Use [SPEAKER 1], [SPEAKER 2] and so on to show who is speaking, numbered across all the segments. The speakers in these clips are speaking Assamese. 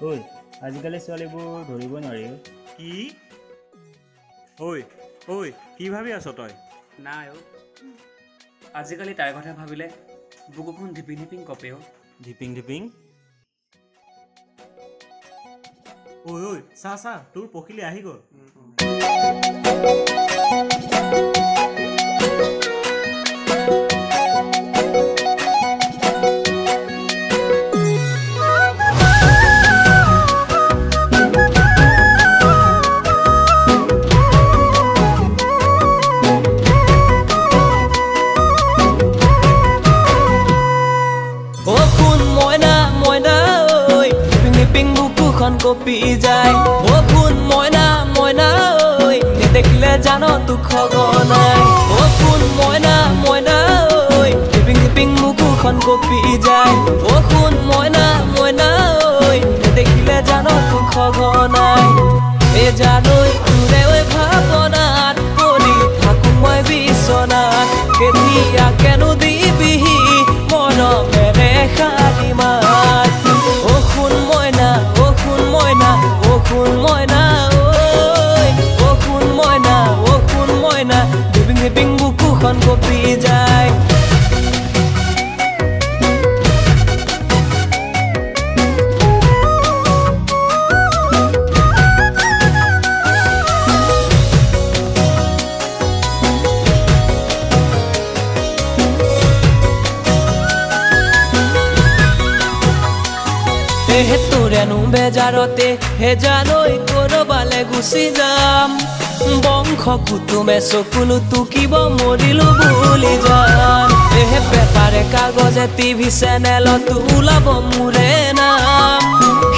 [SPEAKER 1] ঐ আজিকালি ছোৱালীবোৰ ধৰিব নোৱাৰি।
[SPEAKER 2] কি ঐ ঐ কি ভাবি আছ তই?
[SPEAKER 3] নাই অ' আজিকালি তাইৰ কথা ভাবিলে বুকুখন ধিপিং ধিপিং কপে অ'।
[SPEAKER 2] ধিপিং ধিপিং ঐ ঐ চা তোৰ পখিলি আহি গ'ল।
[SPEAKER 4] কপি যায় ও কোন ময়না ময়না ঐ নেদেখিলে জানো তোক খগনাই ও কোন ময়না ময়না ঐ টিপিং টিপিং মুকুখন কপি যায় ও কোন ময়না ময়না ঐ নেদেখিলে জানো তোক খগনাই এ জানৈ তোৰে ঐ ভাৱনাত পৰি থাকো মই বিচনাত কেতিয়া কেনো দিবিহি মৰমেৰে শাৰী মাত ও কোন ময়না ও কোন ময়না ঐ ও কোন ময়না ধিপিং ধিপিং বুকুখন কপি যায় হে তোৰেনো বেজাৰতে হে জানৈ কৰবালে গুচি যাম বংশ কুটুমে চকুলো টুকিব মৰিলো বুলি যাম হে পেপাৰে কাগজে টিভি চেনেলত ওলাব মোৰে নাম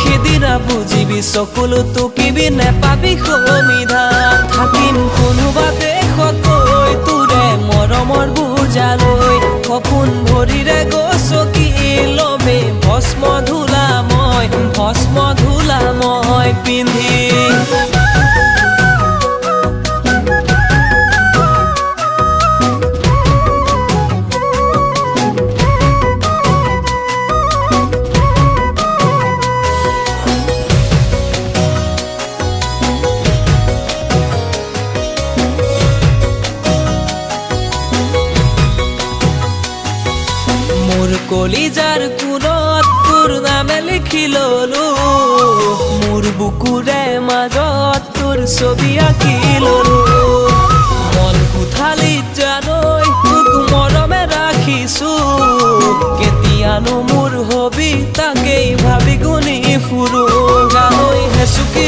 [SPEAKER 4] সিদিনা বুজিবি চকুলো টুকিবি নেপাবি সমিধান থাকিম কোনোবা দেশত গৈ তোৰে মৰমৰ বুজালৈ সপোন ভৰিৰে গছকি লমে ভস্ম ধূলা মই পিন্ধি মোৰ কলিজাৰ কোণত তোৰ নামে লিখি ললো মোৰ বুকুৰে মাজত তোৰ ছবি আঁকি ললো মন কোঠালিত জানৈ তোক মৰমে ৰাখিছো কেতিয়ানো মোৰ হবি তাকেই ভাবি গুণি ফুৰো জানৈ হেচুকি